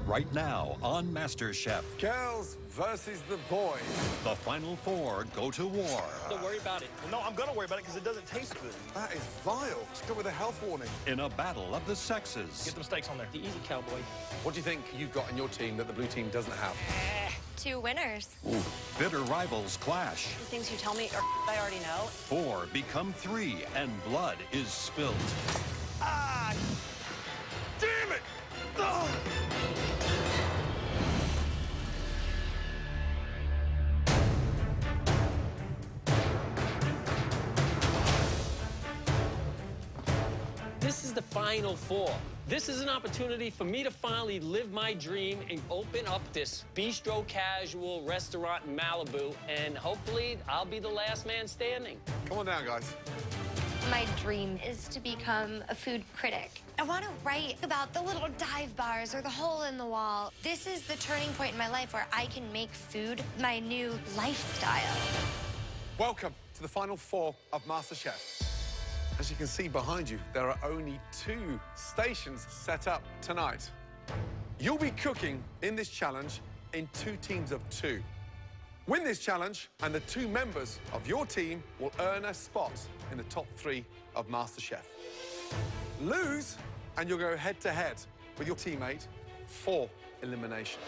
right now on Mastechef. Girls versus the boys. The final four go to war. Don't worry about it. No, I'm gonna worry about it because it doesn't taste good. That is vile. Still with a health warning. In a battle of the sexes. Get them steaks on there. The easy, cowboy. What do you think you've got in your team that the blue team doesn't have? 2 winners. Ooh. Bitter rivals clash. The things you tell me are I already know. 4 become 3 and blood is spilled. Ah! Damn it! Oh. This is the final four. This is an opportunity for me to finally live my dream and open up this bistro casual restaurant in Malibu, and hopefully I'll be the last man standing. Come on down, guys. My dream is to become a food critic. I want to write about the little dive bars or the hole in the wall. This is the turning point in my life where I can make food my new lifestyle. Welcome to the final four of MasterChef. As you can see behind you, there are only 2 stations set up tonight. You'll be cooking in this challenge in 2 teams of 2. Win this challenge, and the 2 members of your team will earn a spot in the top 3 of MasterChef. Lose, and you'll go head-to-head with your teammate for elimination.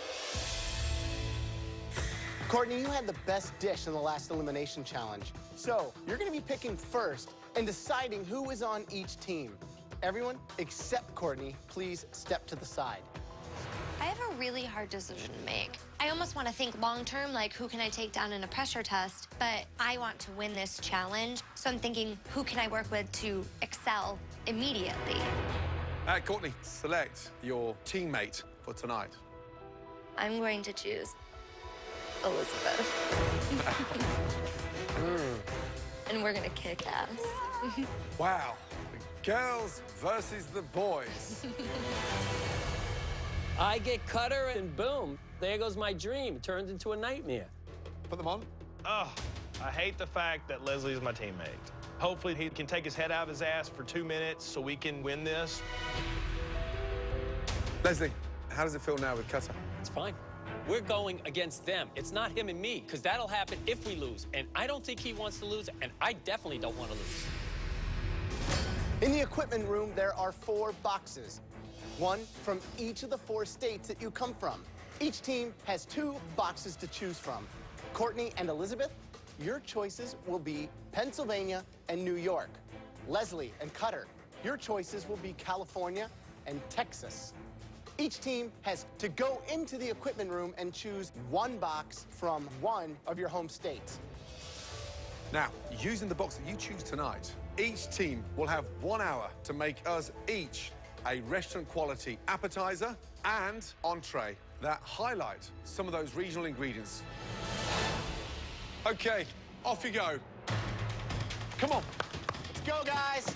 Courtney, you had the best dish in the last elimination challenge. So you're gonna be picking first and deciding who is on each team. Everyone except Courtney, please step to the side. I have a really hard decision to make. I almost want to think long-term, like who can I take down in a pressure test, but I want to win this challenge, so I'm thinking who can I work with to excel immediately? Courtney, select your teammate for tonight. I'm going to choose Elizabeth. And we're gonna kick ass. Wow, the girls versus the boys. I get Cutter, and boom, there goes my dream. It turned into a nightmare. Put them on. Oh, I hate the fact that Leslie is my teammate. Hopefully he can take his head out of his ass for 2 minutes so we can win this. Leslie, how does it feel now with Cutter? It's fine. We're going against them. It's not him and me, because that'll happen if we lose. And I don't think he wants to lose, and I definitely don't want to lose. In the equipment room, there are 4 boxes. 1 from each of the 4 states that you come from. Each team has 2 boxes to choose from. Courtney and Elizabeth, your choices will be Pennsylvania and New York. Leslie and Cutter, your choices will be California and Texas. Each team has to go into the equipment room and choose 1 box from 1 of your home states. Now, using the box that you choose tonight, each team will have 1 hour to make us each a restaurant-quality appetizer and entree that highlight some of those regional ingredients. Okay, off you go. Come on. Let's go, guys.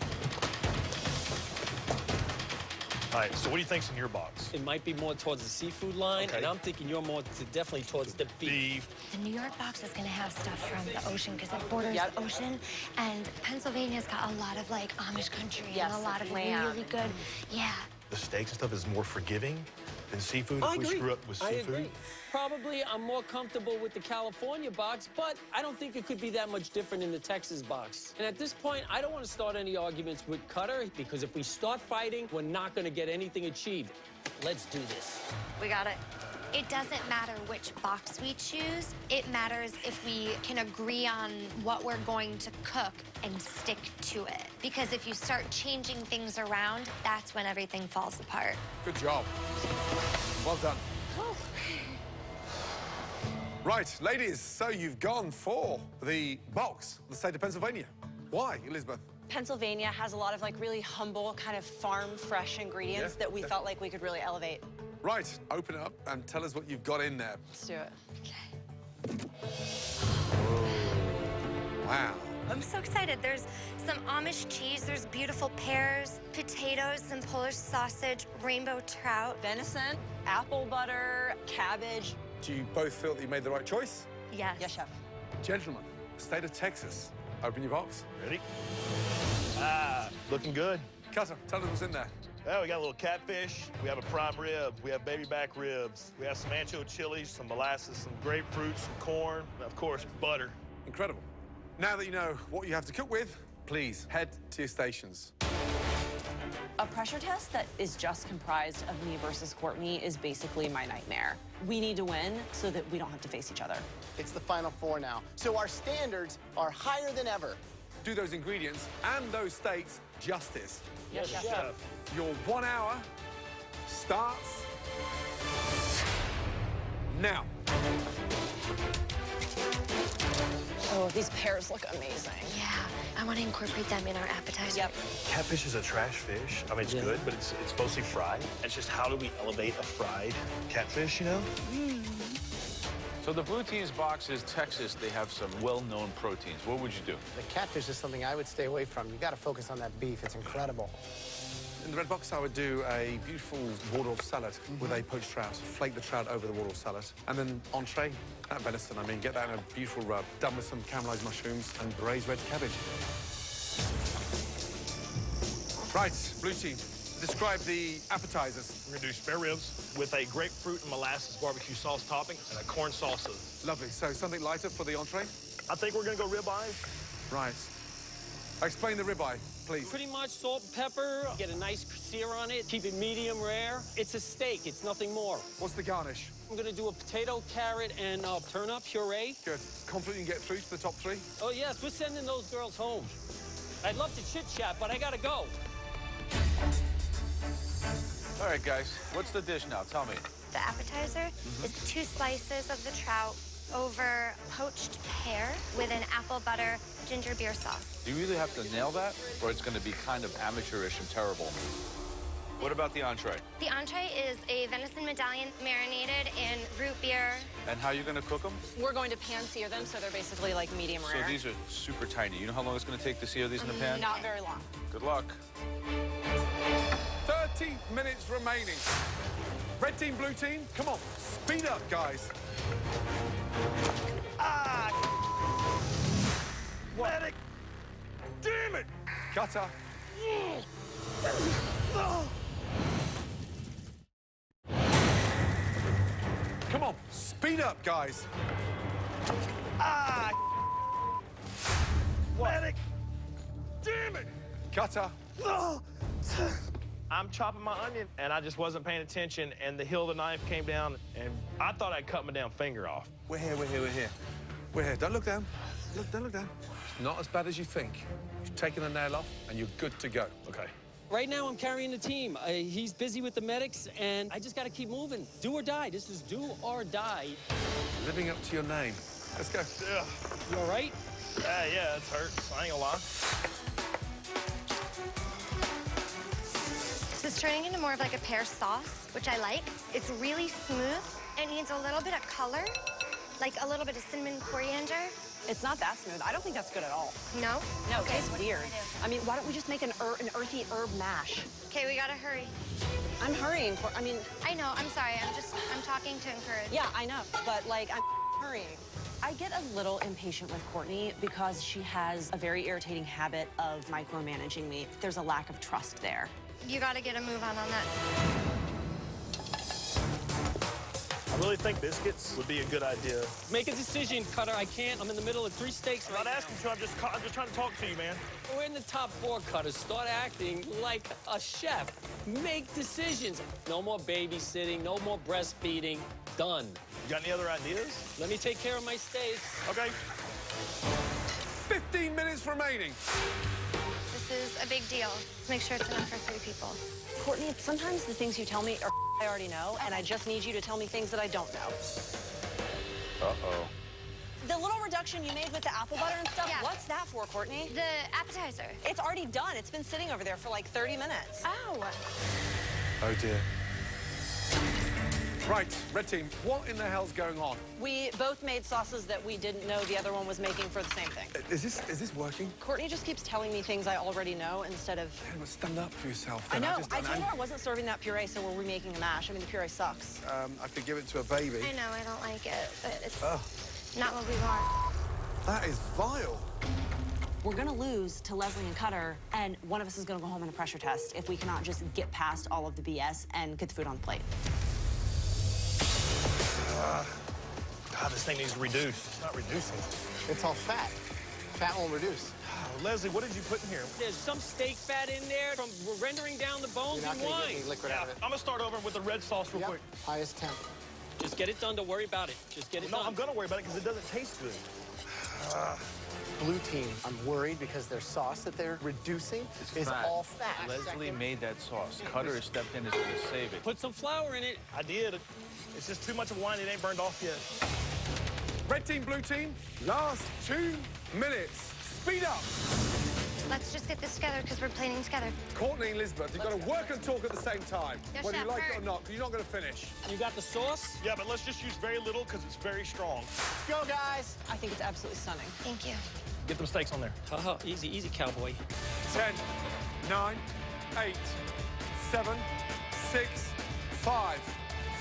All right, so what do you think's in your box? It might be more towards the seafood line, Okay. and I'm thinking you're more definitely towards the beef. The New York box is gonna have stuff from the ocean because it borders the ocean, and Pennsylvania's got a lot of like Amish country Yes, and a lot of lamb. really good, yeah. The steaks and stuff is more forgiving than seafood I if we agree. screw up with I seafood. agree. Probably I'm more comfortable with the California box, but I don't think it could be that much different in the Texas box. And at this point, I don't want to start any arguments with Cutter, because if we start fighting, we're not going to get anything achieved. Let's do this. We got it. It doesn't matter which box we choose. It matters if we can agree on what we're going to cook and stick to it. Because if you start changing things around, that's when everything falls apart. Good job. Well done. Right, ladies, so you've gone for the box, the state of Pennsylvania. Why, Elizabeth? Pennsylvania has a lot of like really humble, kind of farm fresh ingredients that we felt like we could really elevate. Right, open it up and tell us what you've got in there. Let's do it. Wow. I'm so excited. There's some Amish cheese, there's beautiful pears, potatoes, some Polish sausage, rainbow trout. Venison, apple butter, cabbage. Do you both feel that you made the right choice? Yes. Yes, chef. Gentlemen, state of Texas, open your box. Ready? Ah, looking good. Cutter, tell us what's in there. Well, we got a little catfish, we have a prime rib, we have baby back ribs, we have some ancho chilies, some molasses, some grapefruit, some corn, and of course, butter. Incredible. Now that you know what you have to cook with, please head to your stations. A pressure test that is just comprised of me versus Courtney is basically my nightmare. We need to win so that we don't have to face each other. It's the final four now, so our standards are higher than ever. Do those ingredients and those steaks justice. Yes, chef. Your 1 hour starts now. Oh, these pears look amazing. Yeah, I want to incorporate them in our appetizer. Yep. Catfish is a trash fish. I mean, it's good, but it's mostly fried. It's just how do we elevate a fried catfish, you know? So the blue team's box is Texas. They have some well-known proteins. What would you do? The catfish is something I would stay away from. You got to focus on that beef. It's incredible. In the red box, I would do a beautiful Waldorf salad with a poached trout. Flake the trout over the Waldorf salad. And then entree, that venison, I mean, get that in a beautiful rub, done with some caramelized mushrooms and braised red cabbage. Right, blue team, describe the appetizers. We're gonna do spare ribs with a grapefruit and molasses barbecue sauce topping and a corn salsa. Lovely, so something lighter for the entree? I think we're gonna go ribeyes. Right. Explain the ribeye, please. Pretty much salt and pepper, get a nice sear on it, keep it medium rare. It's a steak, it's nothing more. What's the garnish? I'm gonna do a potato, carrot, and turnip puree. Good. Confident you can get through to the top three? Oh, yes, we're sending those girls home. I'd love to chit-chat, but I gotta go. All right, guys, what's the dish now? Tell me. The appetizer is 2 slices of the trout over poached pear with an apple butter ginger beer sauce. Do you either have to nail that, or it's going to be kind of amateurish and terrible? What about the entree? The entree is a venison medallion marinated in root beer. And how are you going to cook them? We're going to pan-sear them, so they're basically like medium So rare. these are super tiny. You know how long it's going to take to sear these in the pan? Not very long. Good luck. 30 minutes remaining. Red team, blue team, come on, speed up, guys. Medic! Damn it! Cutter. Come on, speed up, guys. Medic! Damn it! Cutter. I'm chopping my onion, and I just wasn't paying attention, and the hill of the knife came down, and I thought I'd cut my damn finger off. We're here, we're here, we're here. We're here, don't look down. Don't look down. It's not as bad as you think. You've taken the nail off, and you're good to go. Okay. Right now, I'm carrying the team. He's busy with the medics, and I just gotta keep moving. Do or die. This is do or die. Living up to your name. Let's go. Ugh. You all right? Yeah, it's hurts. I ain't gonna lie. This is turning into more of like a pear sauce, which I like. It's really smooth. It needs a little bit of color, like a little bit of cinnamon coriander. It's not that smooth. I don't think that's good at all. No? No, Okay. it's weird. I mean, why don't we just make an earthy herb mash? Okay, we gotta hurry. I'm hurrying for, I mean, I know, I'm sorry. I'm talking to encourage. yeah, I know, but like, I'm hurrying. I get a little impatient with Courtney because she has a very irritating habit of micromanaging me. There's a lack of trust there. You gotta get a move on that. I really think biscuits would be a good idea. Make a decision, Cutter. I can't. I'm in the middle of 3 steaks I'm right not now. asking you, I'm just trying to talk to you, man. We're in the top 4, Cutter. Start acting like a chef. Make decisions. No more babysitting, no more breastfeeding. Done. You got any other ideas? Let me take care of my steaks. Okay. 15 minutes remaining. This is a big deal. Make sure it's enough for 3 people. Courtney, sometimes the things you tell me are I already know, and I just need you to tell me things that I don't know. Uh-oh. The little reduction you made with the apple butter and stuff, Yeah. what's that for, Courtney? The appetizer. It's already done. It's been sitting over there for like 30 minutes. Oh. Oh, dear. Right, red team, what in the hell's going on? We both made sauces that we didn't know the other one was making for the same thing. Is this working? Courtney just keeps telling me things I already know instead of... Hey, well, stand up for yourself. I then. know. I told her I wasn't serving that puree, so we're remaking the mash. I mean, the puree sucks. I could give it to a baby. I know, I don't like it, but it's Oh, not what we want. that is vile. We're gonna lose to Leslie and Cutter, and one of us is gonna go home on a pressure test if we cannot just get past all of the BS and get the food on the plate. God, this thing needs to reduce. It's not reducing. It's all fat. Fat won't reduce. Leslie, what did you put in here? There's some steak fat in there from rendering down the bones You're not and gonna wine. get any liquid out of it. I'm gonna start over with the red sauce real quick. Highest temp. Just get it done. Don't worry about it. Just get it No, done. I'm gonna worry about it because it doesn't taste good. Blue team, I'm worried because their sauce that they're reducing is fat. all fat. Leslie made that sauce. Cutter has stepped in, is going to save it. Put some flour in it. I did. It's just too much of wine. It ain't burned off yet. Red team, blue team, last 2 minutes. Speed up. Let's just get this together because we're planning together. Courtney and Elizabeth, you've got to work and talk at the same time. Yes, whether you Chef, like it hurry. or not, because you're not going to finish. You got the sauce? Yeah, but let's just use very little because it's very strong. Go, guys. I think it's absolutely stunning. Thank you. Get them steaks on there. Haha, easy, easy, cowboy. 10, 9, 8, 7, 6, 5,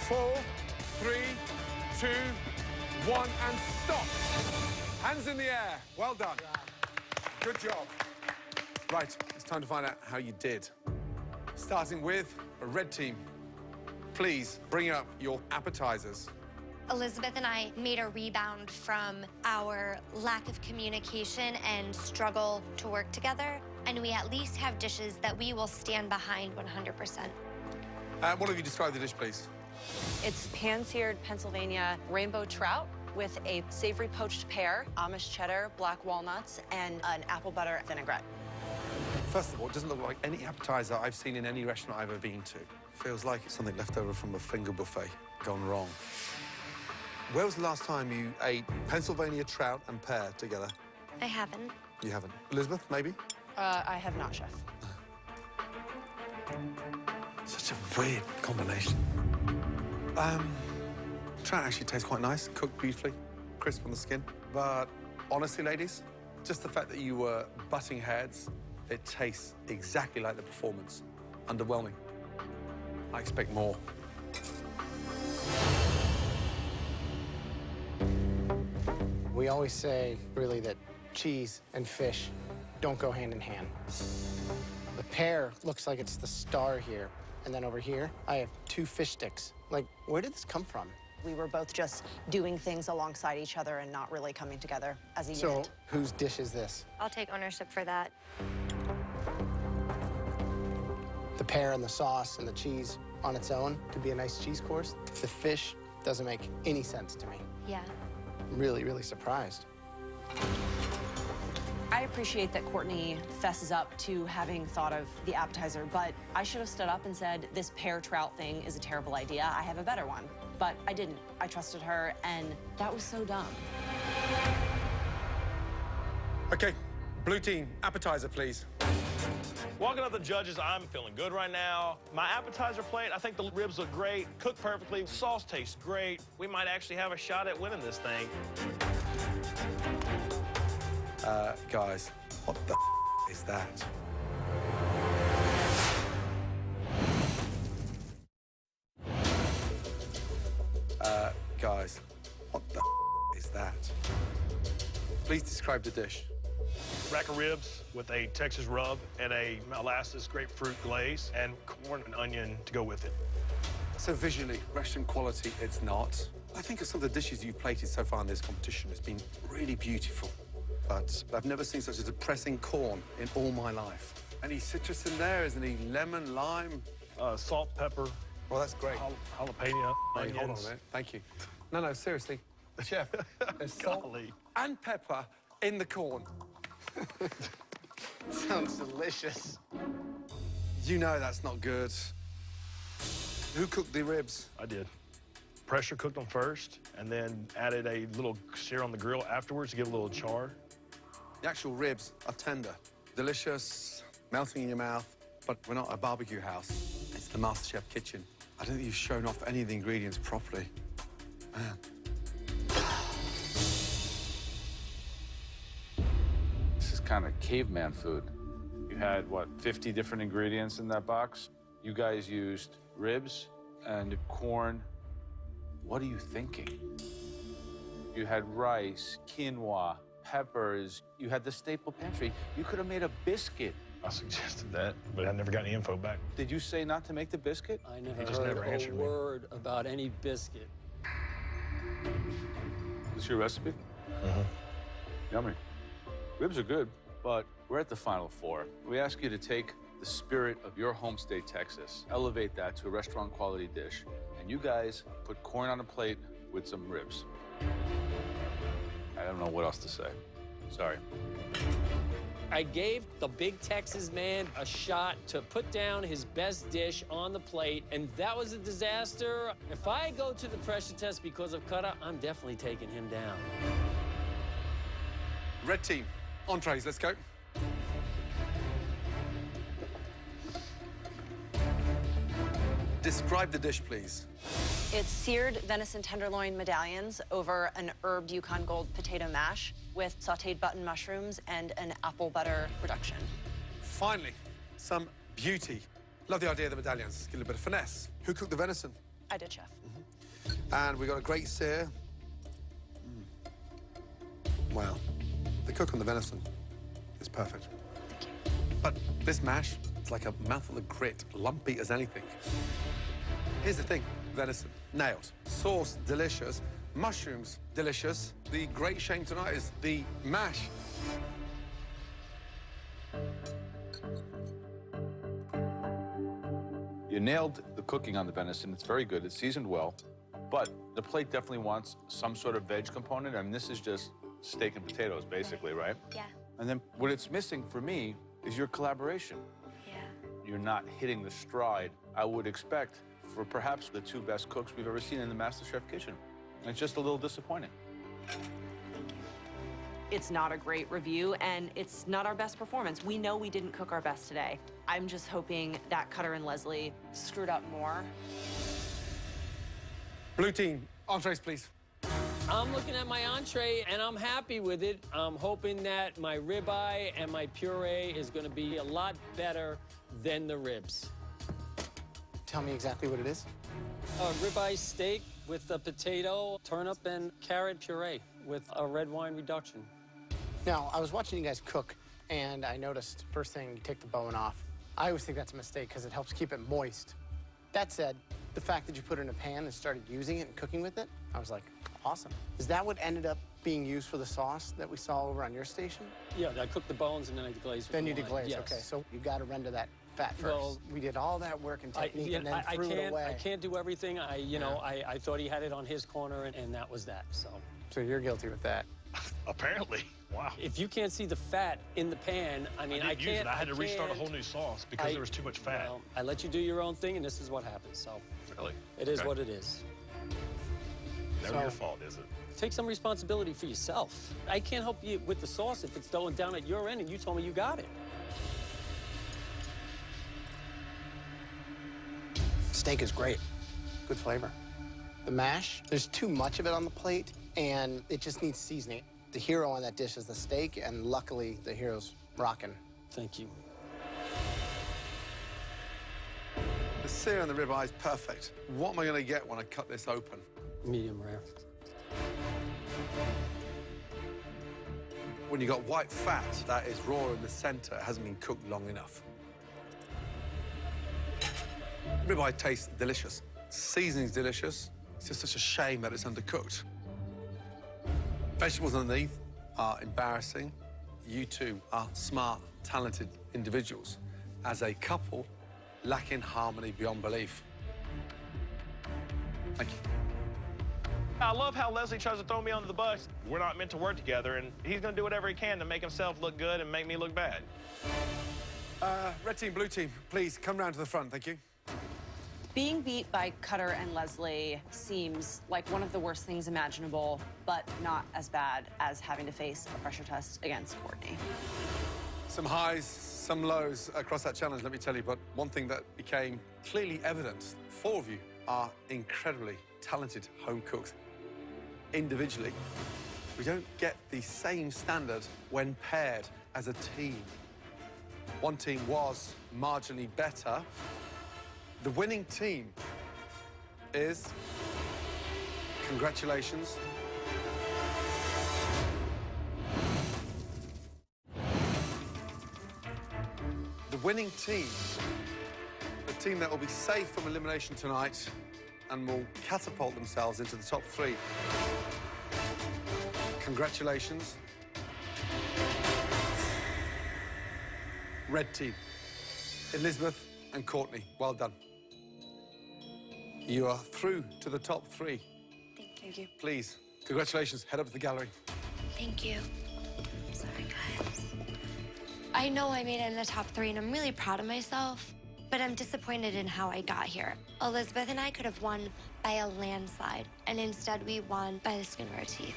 4, 3, 2, 1, and stop. Hands in the air. Well done. Good job. Right, it's time to find out how you did. Starting with a red team. Please bring up your appetizers. Elizabeth and I made a rebound from our lack of communication and struggle to work together, and we at least have dishes that we will stand behind 100%. What have you described the dish, please? It's pan-seared Pennsylvania rainbow trout with a savory poached pear, Amish cheddar, black walnuts, and an apple butter vinaigrette. First of all, it doesn't look like any appetizer I've seen in any restaurant I've ever been to. Feels like it's something left over from a finger buffet gone wrong. Where was the last time you ate Pennsylvania trout and pear together? I haven't. You haven't. Elizabeth, maybe? I have not, Chef. Such a weird combination. Trout actually tastes quite nice, cooked beautifully, crisp on the skin. But honestly, ladies, just the fact that you were butting heads, it tastes exactly like the performance. Underwhelming. I expect more. We always say, really, that cheese and fish don't go hand in hand. The pear looks like it's the star here. And then over here, I have 2 fish sticks. Like, where did this come from? We were both just doing things alongside each other and not really coming together as a So, unit. whose dish is this? I'll take ownership for that. The pear and the sauce and the cheese on its own could be a nice cheese course. The fish doesn't make any sense to me. Yeah. I'm really, really surprised. I appreciate that Courtney fesses up to having thought of the appetizer, but I should have stood up and said, this pear trout thing is a terrible idea. I have a better one. But I didn't. I trusted her, and that was so dumb. Okay, blue team, appetizer, please. Walking up the judges, I'm feeling good right now. My appetizer plate, I think the ribs look great, cooked perfectly, sauce tastes great. We might actually have a shot at winning this thing. Guys, what the is that? Guys, what the is that? Please describe the dish. Rack of ribs with a Texas rub and a molasses grapefruit glaze and corn and onion to go with it. So visually, restaurant quality, it's not. I think of some of the dishes you've plated so far in this competition has been really beautiful. But I've never seen such a depressing corn in all my life. Any citrus in there? Is any lemon, lime? Salt, pepper, Well, that's great. jalapeno, Hey, hold on a onions. minute. Thank you. No, seriously. Chef, there's salt Golly. and pepper in the corn. Sounds delicious. You know that's not good. Who cooked the ribs? I did. Pressure cooked them first and then added a little sear on the grill afterwards to give a little char. The actual ribs are tender, delicious, melting in your mouth. But we're not a barbecue house. It's the Mastechef kitchen. I don't think you've shown off any of the ingredients properly. Man. This is kind of caveman food. You had, what, 50 different ingredients in that box? You guys used ribs and corn. What are you thinking? You had rice, quinoa, peppers. You had the staple pantry. You could have made a biscuit. I suggested that, but I never got any info back. Did you say not to make the biscuit? I never He just heard never a answered me. word about any biscuit. Is this your recipe? Mm-hmm. Yummy. Ribs are good, but we're at the final four. We ask you to take the spirit of your home state, Texas, elevate that to a restaurant quality dish, and you guys put corn on a plate with some ribs. I don't know what else to say. Sorry. I gave the big Texas man a shot to put down his best dish on the plate, and that was a disaster. If I go to the pressure test because of Cutter, I'm definitely taking him down. Red team, entrees, let's go. Describe the dish, please. It's seared venison tenderloin medallions over an herbed Yukon Gold potato mash with sautéed button mushrooms and an apple butter reduction. Finally, some beauty. Love the idea of the medallions. Give it a bit of finesse. Who cooked the venison? I did, chef. And we got a great sear. Wow. The cook on the venison is perfect. Thank you. But this mash, it's like a mouthful of grit, lumpy as anything. Here's the thing, venison, nailed. Sauce, delicious. Mushrooms, delicious. The great shame tonight is the mash. You nailed the cooking on the venison. It's very good. It's seasoned well. But the plate definitely wants some sort of veg component. I mean, this is just steak and potatoes, basically, right? Yeah. And then what it's missing for me is your collaboration. Yeah. You're not hitting the stride I would expect for perhaps the two best cooks we've ever seen in the Mastechef kitchen. And it's just a little disappointing. It's not a great review, and it's not our best performance. We know we didn't cook our best today. I'm just hoping that Cutter and Leslie screwed up more. Blue team, entrees, please. I'm looking at my entree, and I'm happy with it. I'm hoping that my ribeye and my puree is going to be a lot better than the ribs. Tell me exactly what it is. Ribeye steak with a potato, turnip, and carrot puree with a red wine reduction. Now, I was watching you guys cook, and I noticed, first thing, you take the bone off. I always think that's a mistake because it helps keep it moist. That said, the fact that you put it in a pan and started using it and cooking with it, I was like, awesome. Is that what ended up being used for the sauce that we saw over on your station? Yeah, I cooked the bones and then I deglaze with Then the you wine. deglaze, Yes. okay. So you got to render that fat first. Well, we did all that work and technique and then threw it away. I can't do everything. I thought he had it on his corner, and that was that, so. So you're guilty with that. Apparently. Wow. If you can't see the fat in the pan, I mean, I didn't use it. I had to restart a can't- whole new sauce because there was too much fat. Well, I let you do your own thing, and this is what happens, so. Really? It is Okay. what it is. Never your fault, is it? Take some responsibility for yourself. I can't help you with the sauce if it's going down at your end, and you told me you got it. Steak is great. Good flavor. The mash, there's too much of it on the plate, and it just needs seasoning. The hero on that dish is the steak, and luckily, the hero's rocking. Thank you. The sear and the ribeye is perfect. What am I going to get when I cut this open? Medium rare. When you got white fat that is raw in the center, it hasn't been cooked long enough. Ribeye tastes delicious. Seasoning's delicious. It's just such a shame that it's undercooked. Vegetables underneath are embarrassing. You two are smart, talented individuals. As a couple, lacking harmony beyond belief. Thank you. I love how Leslie tries to throw me under the bus. We're not meant to work together, and he's going to do whatever he can to make himself look good and make me look bad. Red team, blue team, please come round to the front, thank you. Being beat by Cutter and Leslie seems like one of the worst things imaginable, but not as bad as having to face a pressure test against Courtney. Some highs, some lows across that challenge, let me tell you, but one thing that became clearly evident, four of you are incredibly talented home cooks. Individually, we don't get the same standard when paired as a team. One team was marginally better. The winning team is, congratulations, winning team, the team that will be safe from elimination tonight and will catapult themselves into the top 3. Congratulations. Red team, Elizabeth and Courtney, well done. You are through to the top 3. Thank you. Please, congratulations, head up to the gallery. Thank you. Sorry, guys. I know I made it in the top 3, and I'm really proud of myself, but I'm disappointed in how I got here. Elizabeth and I could have won by a landslide, and instead we won by the skin of our teeth.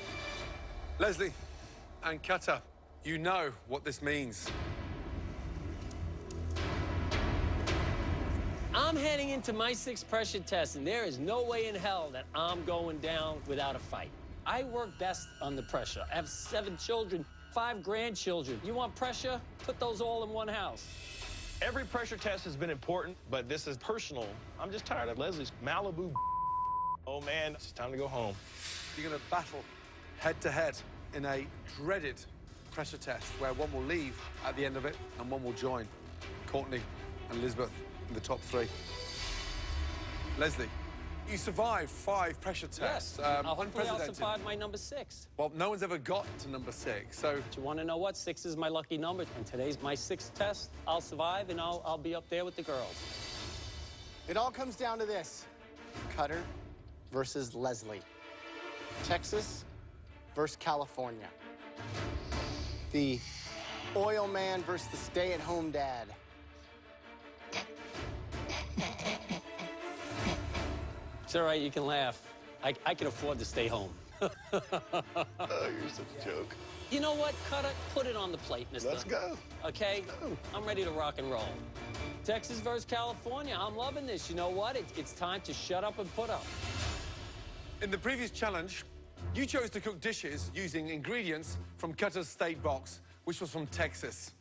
Leslie and Kata, you know what this means. I'm heading into my 6th pressure test, and there is no way in hell that I'm going down without a fight. I work best under pressure. I have 7 children, 5 grandchildren. You want pressure? Put those all in one house. Every pressure test has been important, but this is personal. I'm just tired of Leslie's Malibu. Oh, man, it's time to go home. You're going to battle head-to-head in a dreaded pressure test where one will leave at the end of it and one will join. Courtney and Elizabeth in the top 3. Leslie, you survived 5 pressure tests. Yes, hopefully I'll unprecedented. survive my number 6. Well, no one's ever got to number 6, so... Do you want to know what? 6 is my lucky number, and today's my 6th test. I'll survive, and I'll be up there with the girls. It all comes down to this. Cutter versus Leslie. Texas versus California. The oil man versus the stay-at-home dad. It's all right, you can laugh. I can afford to stay home. Oh, you're such a joke. You know what, Cutter? Put it on the plate, mister. Let's go. Okay? I'm ready to rock and roll. Texas versus California. I'm loving this. You know what? It's time to shut up and put up. In the previous challenge, you chose to cook dishes using ingredients from Cutter's state box, which was from Texas.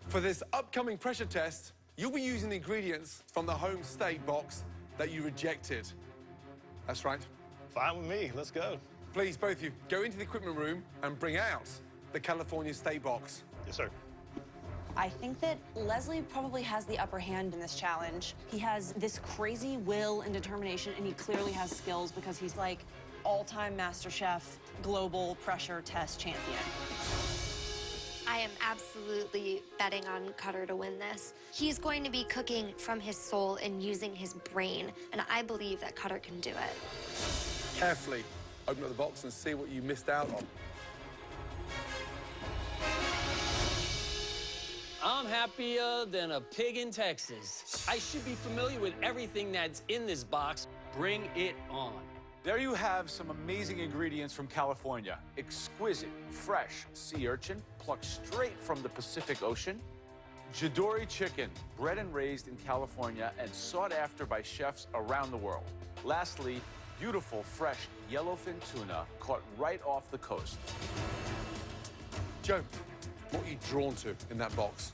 For this upcoming pressure test, you'll be using the ingredients from the home state box that you rejected. That's right. Fine with me. Let's go. Please, both of you, go into the equipment room and bring out the California state box. Yes, sir. I think that Leslie probably has the upper hand in this challenge. He has this crazy will and determination, and he clearly has skills because he's like all-time Mastechef global pressure test champion. I am absolutely betting on Cutter to win this. He's going to be cooking from his soul and using his brain, and I believe that Cutter can do it. Carefully open up the box and see what you missed out on. I'm happier than a pig in Texas. I should be familiar with everything that's in this box. Bring it on. There you have some amazing ingredients from California. Exquisite, fresh sea urchin, plucked straight from the Pacific Ocean. Jadori chicken, bred and raised in California and sought after by chefs around the world. Lastly, beautiful, fresh yellowfin tuna caught right off the coast. Joe, what are you drawn to in that box?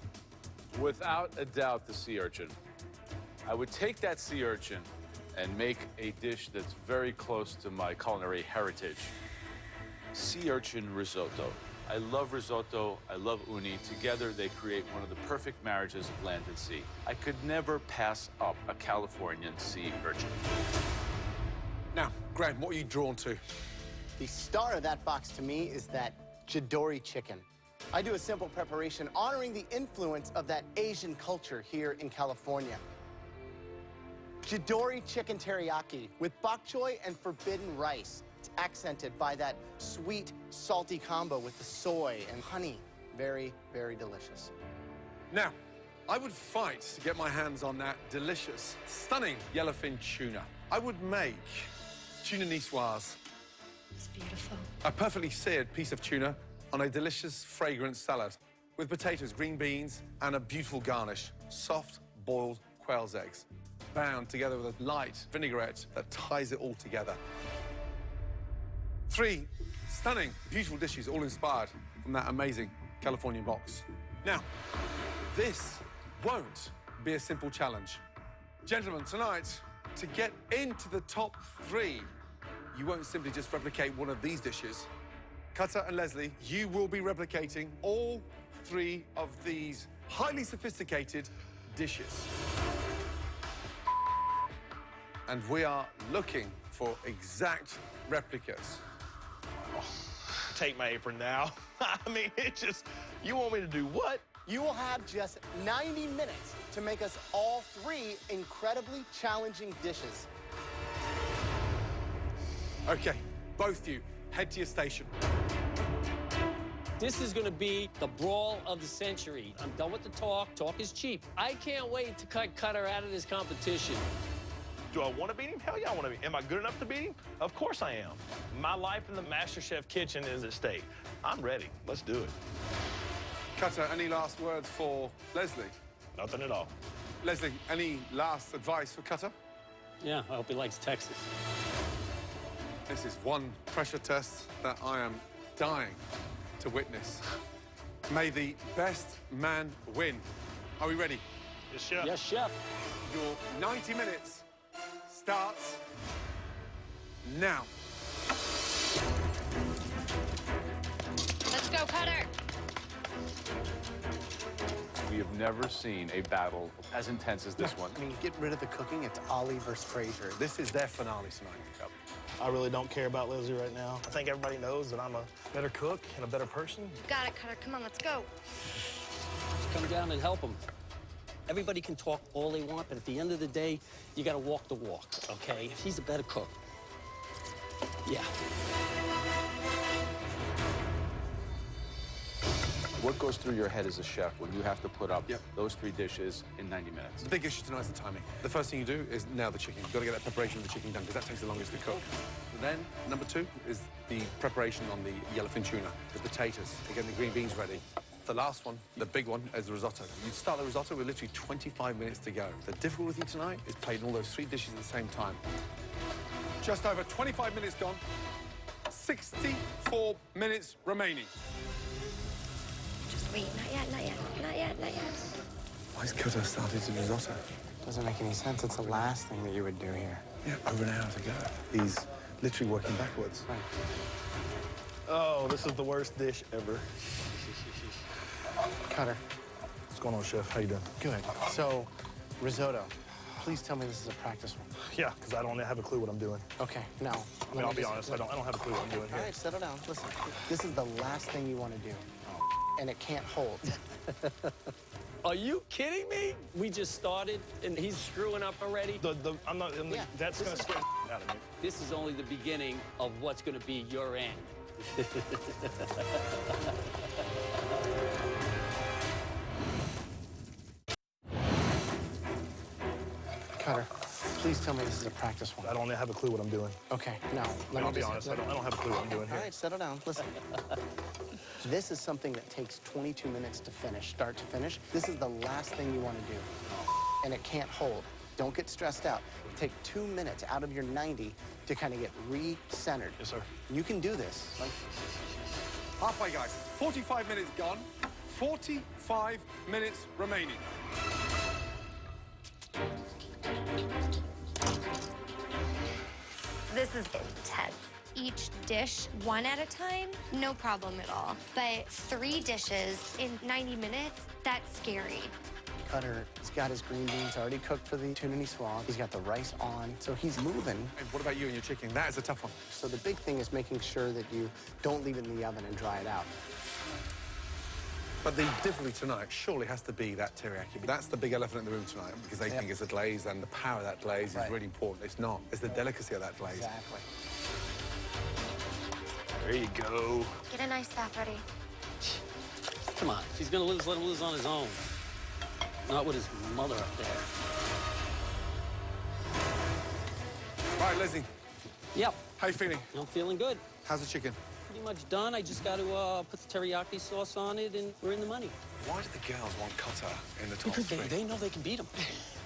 Without a doubt, the sea urchin. I would take that sea urchin and make a dish that's very close to my culinary heritage. Sea urchin risotto. I love risotto, I love uni. Together, they create one of the perfect marriages of land and sea. I could never pass up a Californian sea urchin. Now, Graham, what are you drawn to? The star of that box to me is that Jadori chicken. I do a simple preparation honoring the influence of that Asian culture here in California. Jadori chicken teriyaki with bok choy and forbidden rice. It's accented by that sweet, salty combo with the soy and honey. Very, very delicious. Now, I would fight to get my hands on that delicious, stunning yellowfin tuna. I would make tuna niçoise. It's beautiful. A perfectly seared piece of tuna on a delicious, fragrant salad with potatoes, green beans, and a beautiful garnish. Soft, boiled quail's eggs, bound together with a light vinaigrette that ties it all together. 3 stunning, beautiful dishes, all inspired from that amazing Californian box. Now, this won't be a simple challenge. Gentlemen, tonight, to get into the top 3, you won't simply just replicate one of these dishes. Cutter and Leslie, you will be replicating all 3 of these highly sophisticated, dishes. And we are looking for exact replicas. Take my apron now. I mean, it just, you want me to do what? You will have just 90 minutes to make us all 3 incredibly challenging dishes. Okay, both you, head to your station. This is going to be the brawl of the century. I'm done with the talk. Talk is cheap. I can't wait to cut Cutter out of this competition. Do I want to beat him? Hell yeah, I want to beat him. Am I good enough to beat him? Of course I am. My life in the Mastechef kitchen is at stake. I'm ready. Let's do it. Cutter, any last words for Leslie? Nothing at all. Leslie, any last advice for Cutter? Yeah, I hope he likes Texas. This is one pressure test that I am dying to witness. May the best man win. Are we ready? Yes, chef. Yes, chef. Your 90 minutes starts now. Let's go, Cutter. We have never seen a battle as intense as this one. I mean, get rid of the cooking. It's Ollie versus Frazier. This is their finale tonight. I really don't care about Leslie right now. I think everybody knows that I'm a better cook and a better person. Got it, Cutter. Come on, let's go. Just come down and help him. Everybody can talk all they want, but at the end of the day, you got to walk the walk, okay? He's a better cook. Yeah. What goes through your head as a chef when you have to put up Yep. those 3 dishes in 90 minutes? The big issue tonight is the timing. The first thing you do is nail the chicken. You've got to get that preparation of the chicken done because that takes the longest to cook. Then, number 2 is the preparation on the yellowfin tuna, the potatoes, and getting the green beans ready. The last one, the big one, is the risotto. You start the risotto with literally 25 minutes to go. The difficulty tonight is plating all those 3 dishes at the same time. Just over 25 minutes gone. 64 minutes remaining. Just wait. Not yet, not yet, not yet, not yet. Why is Cutter starting to risotto? Doesn't make any sense. It's the last thing that you would do here. Yeah, over an hour to go. He's literally working backwards. Right. Oh, this is the worst dish ever. Cutter. What's going on, chef? How you doing? Good. So, risotto. Please tell me this is a practice one. Yeah, because I don't have a clue what I'm doing. Okay, now. I mean, I'll be honest, I don't have a clue what I'm doing All here. right, settle down. Listen, this is the last thing you want to do. And it can't hold. Are you kidding me? We just started, and he's screwing up already. Yeah, that's this going to is- scare the out of me. This is only the beginning of what's going to be your end. Cutter, please tell me this is a practice one. I don't have a clue what I'm doing. Okay, now, I'll be honest, I don't have a clue what I'm doing All here. right, settle down. Listen. This is something that takes 22 minutes to finish, start to finish. This is the last thing you want to do. And it can't hold. Don't get stressed out. Take 2 minutes out of your 90 to kind of get re-centered. Yes, sir. You can do this. Halfway, guys. 45 minutes gone. 45 minutes remaining. This is intense. Each dish, one at a time, no problem at all. But 3 dishes in 90 minutes, that's scary. Cutter, he's got his green beans already cooked for the tuna niçoise. He's got the rice on, so he's moving. And what about you and your chicken? That is a tough one. So the big thing is making sure that you don't leave it in the oven and dry it out. But the difficulty tonight surely has to be that teriyaki. That's the big elephant in the room tonight because they think it's a glaze, and the power of that glaze is really important. It's not. It's the delicacy of that glaze. Exactly. There you go. Get a nice bath ready. Come on, he's going to lose, let him lose on his own. Not with his mother up there. All right, Leslie, Yep, how you feeling? I'm feeling good. How's the chicken? Pretty much done. I just got to put the teriyaki sauce on it, and we're in the money. Why do the girls want Cutter in the top Because 3? they know they can beat him.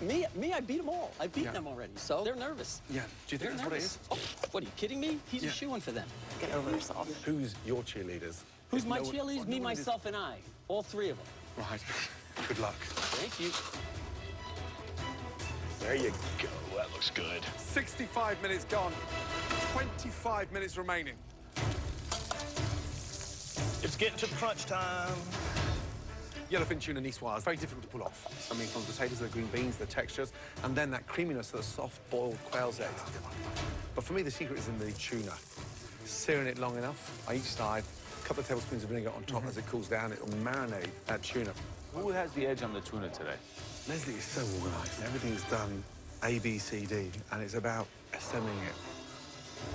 me, I beat them all. I've beaten Yeah. them already, so they're nervous. Yeah. Do you think They're that's what it nervous. is? Oh, what, are you kidding me? He's Yeah. a shoo-in for them. Get over yourself. Who's your cheerleaders? Who's If my no one- cheerleaders? well, Me, no one is- myself, and I. All 3 of them. Right. Good luck. Thank you. There you go. That looks good. 65 minutes gone. 25 minutes remaining. It's getting to crunch time. Yellowfin tuna niçoise is very difficult to pull off. I mean, from the potatoes, the green beans, the textures, and then that creaminess of the soft boiled quail's eggs. But for me, the secret is in the tuna. Searing it long enough on each side, a couple of tablespoons of vinegar on top. As it cools down, it will marinate that tuna. Who has the edge on the tuna today? Leslie is so organised. Everything's done A, B, C, D, and it's about assembling it.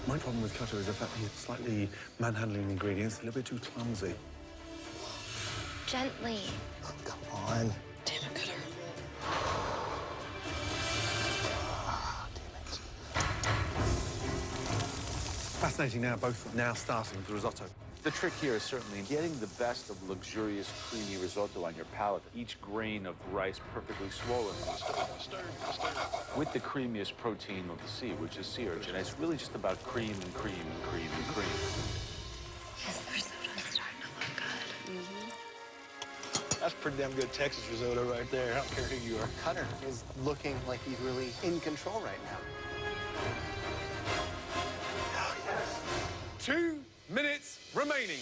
My problem with Cutter is the fact he's slightly manhandling ingredients, a little bit too clumsy. Gently. Oh, come on. Damn it, Cutter. Fascinating now, both now starting with the risotto. The trick here is certainly getting the best of luxurious, creamy risotto on your palate. Each grain of rice perfectly swollen. With the creamiest protein of the sea, which is sea urchin. It's really just about cream and cream and cream and cream. His risotto's starting to look good. That's pretty damn good Texas risotto right there. I don't care who you are. Cutter is looking like he's really in control right now. 2 minutes remaining.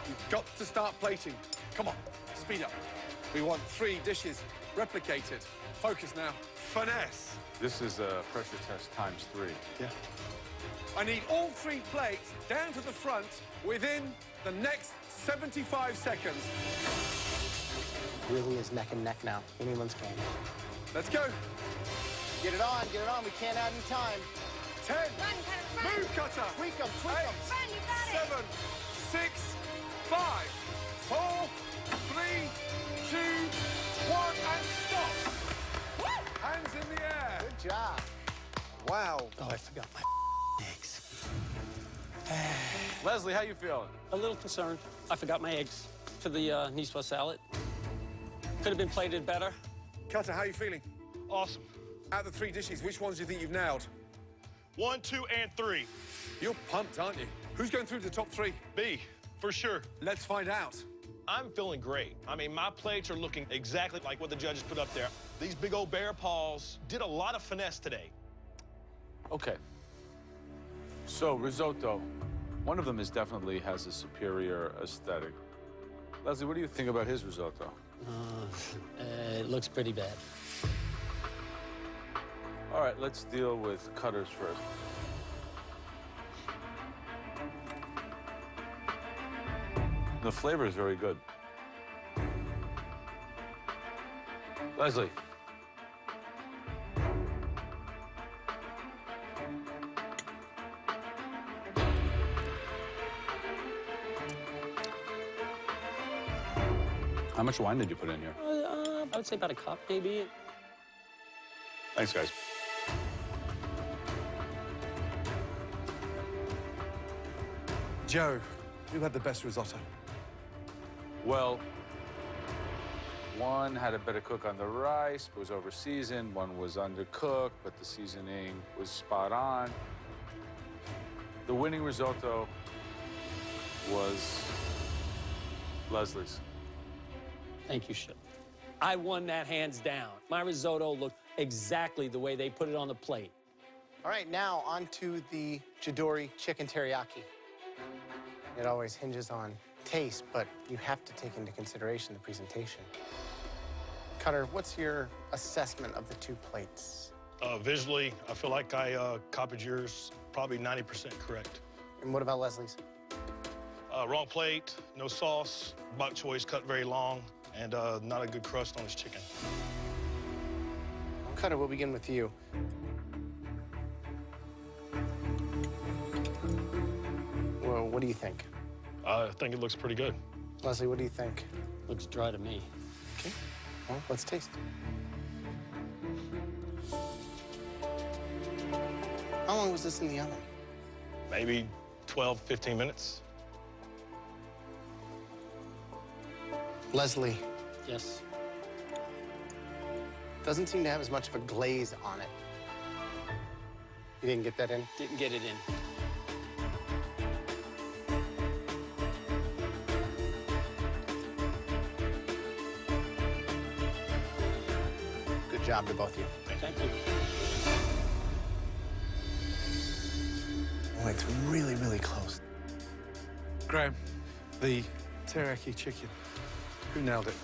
You've got to start plating. Come on, speed up. We want 3 dishes replicated. Focus now. Finesse. This is a pressure test ×3. Yeah. I need all 3 plates down to the front within the next 75 seconds. Really is neck and neck now. Anyone's game. Let's go. Get it on, get it on. We can't add any time. 10. Run, Cutter, run. Move, Cutter. Tweak them, tweak 8, them. Run, you got it. 7, 6, 5, 4, 3, 2, 1, and stop. Woo! Hands in the air. Good job. Wow. Oh, I forgot my eggs. Leslie, how you feeling? A little concerned. I forgot my eggs for the niçoise salad. Could have been plated better. Cutter, how are you feeling? Awesome. Out of the 3 dishes, which ones do you think you've nailed? 1, 2, and 3. You're pumped, aren't you? Who's going through the top 3? B, for sure. Let's find out. I'm feeling great. I mean, my plates are looking exactly like what the judges put up there. These big old bear paws did a lot of finesse today. Okay. So, risotto. One of them definitely has a superior aesthetic. Leslie, what do you think about his risotto? It looks pretty bad. All right, let's deal with Cutter's first. The flavor is very good. Leslie. How much wine did you put in here? I would say about a cup, maybe. Thanks, guys. Joe, who had the best risotto? Well, one had a better cook on the rice, but was over-seasoned. One was undercooked, but the seasoning was spot on. The winning risotto was Leslie's. Thank you, Ship. I won that hands down. My risotto looked exactly the way they put it on the plate. All right, now on to the Chidori chicken teriyaki. It always hinges on taste, but you have to take into consideration the presentation. Cutter, what's your assessment of the 2 plates? Visually, I feel like I copied yours, probably 90% correct. And what about Leslie's? Wrong plate, no sauce, bok choi's cut very long, and not a good crust on his chicken. Cutter, we'll begin with you. Well, what do you think? I think it looks pretty good. Leslie, what do you think? Looks dry to me. Okay, well, let's taste. How long was this in the oven? Maybe 12, 15 minutes. Leslie, Yes. doesn't seem to have as much of a glaze on it. You didn't get that in? Didn't get it in. Good job to both of you. Thank you. Oh, it's really, really close. Graham, the teriyaki chicken. Who nailed it?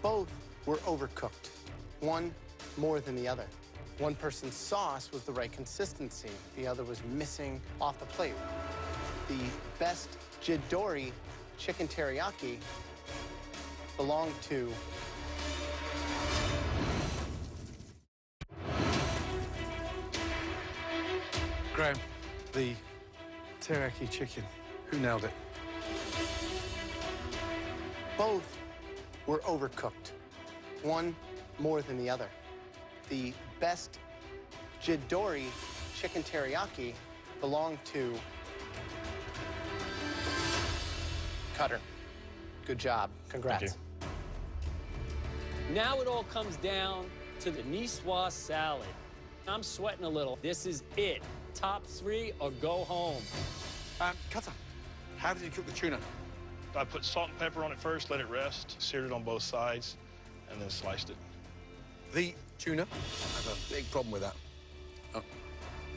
Both were overcooked, one more than the other. One person's sauce was the right consistency. The other was missing off the plate. The best Jidori chicken teriyaki belonged to Graham, the teriyaki chicken. Who nailed it? both were overcooked, one more than the other. The best Jidori chicken teriyaki belonged to Cutter. Good job. Congrats. Thank Now it all comes down to the niçoise salad. I'm sweating a little. This is it. Top 3 or go home. Cutter, how did you cook the tuna? I put salt and pepper on it first, let it rest, seared it on both sides, and then sliced it. The tuna, I have a big problem with that. Oh,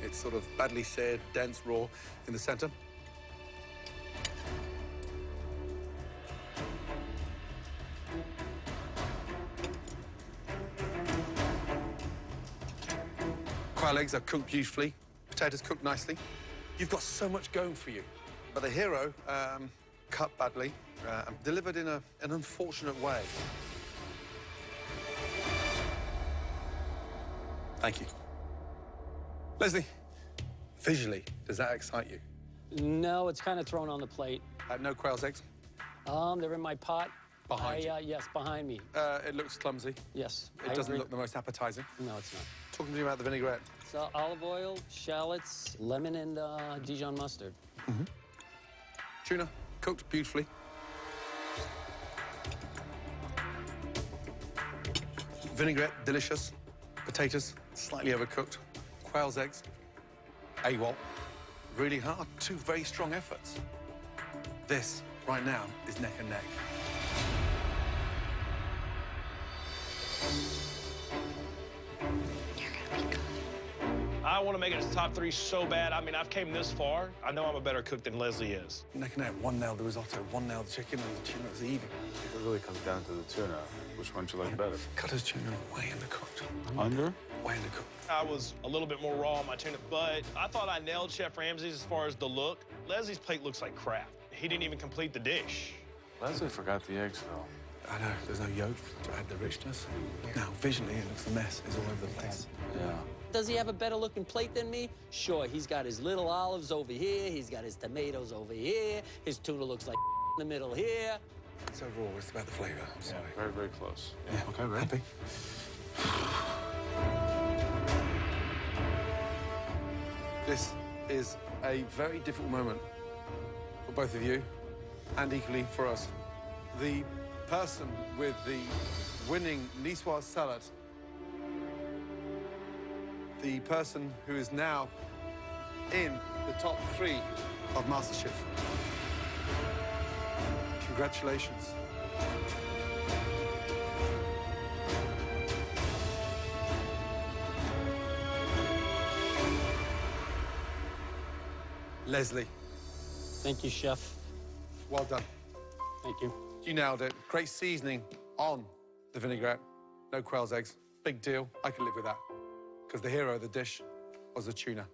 it's sort of badly seared, dense, raw in the center. Quail eggs are cooked beautifully. Potatoes cooked nicely. You've got so much going for you. But the hero, cut badly, delivered in an unfortunate way. Thank you. Leslie, visually, does that excite you? No, it's kind of thrown on the plate. No quail's eggs? They're in my pot. Behind you? Yes, behind me. It looks clumsy. Yes. It doesn't look the most appetizing. No, it's not. Talk to me about the vinaigrette. So olive oil, shallots, lemon, and Dijon mustard. Tuna, cooked beautifully. Vinaigrette, delicious. Potatoes, slightly overcooked. Quail's eggs, AWOL. Really hard. 2 very strong efforts. This, right now, is neck and neck. I want to make it to top 3 so bad. I mean, I've came this far. I know I'm a better cook than Leslie is. Neck and neck. 1 nailed the risotto, 1 nailed the chicken, and the tuna's even. It really comes down to the tuna. Which one do you like better? Cutter's tuna, way undercooked. Under? Way undercooked. I was a little bit more raw on my tuna, but I thought I nailed Chef Ramsay's as far as the look. Leslie's plate looks like crap. He didn't even complete the dish. Leslie forgot the eggs, though. I know, there's no yolk to add the richness. Now, visually, it looks a mess. It's all over the place. Yeah. Does he have a better looking plate than me? Sure, he's got his little olives over here. He's got his tomatoes over here. His tuna looks like in the middle here. It's overall, it's about the flavor. I'm sorry. Very, very close. Yeah. Okay, ready? Happy? This is a very difficult moment for both of you, and equally for us. The person with the winning niçoise salad, the person who is now in the top 3 of Mastechef. Congratulations. Leslie, Thank you, chef. well done. Thank you. You nailed it. Great seasoning on the vinaigrette. No quail's eggs. Big deal. I can live with that. Because the hero of the dish was the tuna.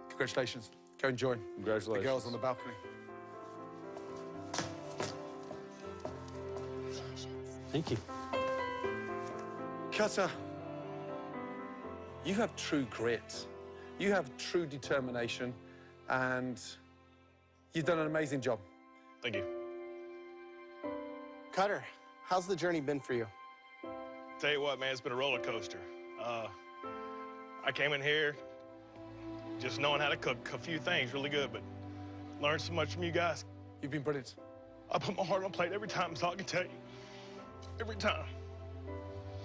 Congratulations. Go and join Congratulations. the girls on the balcony. Thank you. Cutter, you have true grit. You have true determination, and you've done an amazing job. Thank you. Cutter, how's the journey been for you? Tell you what, man, it's been a roller coaster. I came in here just knowing how to cook a few things really good, but learned so much from you guys. You've been brilliant. I put my heart on a plate every time, so I can tell you. Every time.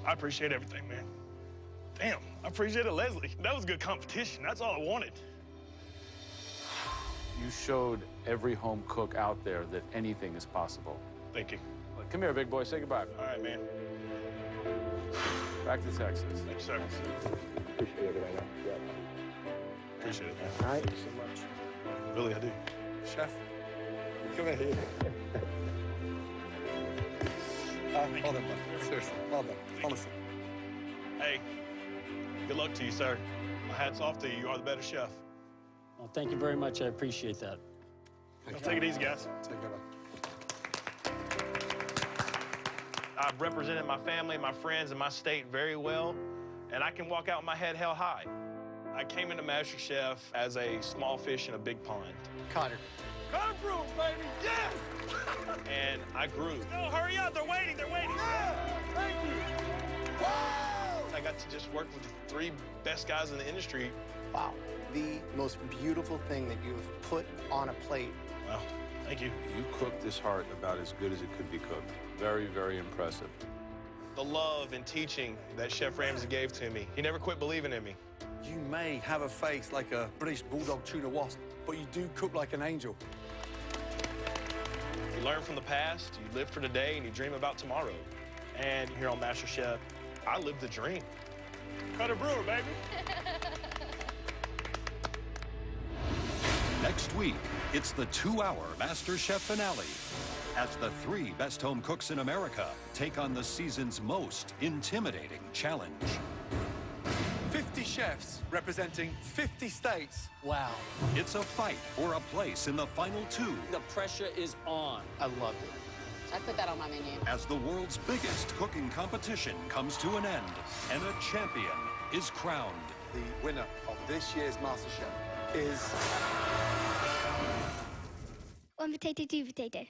I appreciate everything, man. Damn, I appreciated Leslie. That was good competition. That's all I wanted. You showed every home cook out there that anything is possible. Thank you. Come here, big boy. Say goodbye. All right, man. Back to Texas. Thanks, sir. Appreciate everything. Yeah. Appreciate it, man. All right. Thank you so much. Really, I do. Chef, come here. Well done, bud. Seriously, well done. Honestly. Hey, good luck to you, sir. My hat's off to you. You are the better chef. Well, thank you very much. I appreciate that. Take it easy, guys. Take it, bud. I've represented my family, my friends, and my state very well, and I can walk out with my head held high. I came into Mastechef as a small fish in a big pond. Connor. Come through, baby, yes! And I grew. No, hurry up, they're waiting, Thank you. I got to just work with the 3 best guys in the industry. Wow. The most beautiful thing that you have put on a plate. Well, thank you. You cooked this heart about as good as it could be cooked. Very, very impressive. The love and teaching that Chef Ramsay gave to me. He never quit believing in me. You may have a face like a British bulldog tuna wasp, but you do cook like an angel. You learn from the past, you live for today, and you dream about tomorrow. And here on Mastechef, I live the dream. Cutter Brewer, baby. Next week, it's the 2-hour MasterChef finale as the 3 best home cooks in America take on the season's most intimidating challenge. 50 chefs representing 50 states. Wow. It's a fight for a place in the final 2 The pressure is on. I loved it. I put that on my menu. as the world's biggest cooking competition comes to an end and a champion is crowned. The winner of this year's MasterChef is... One potato, 2 potato.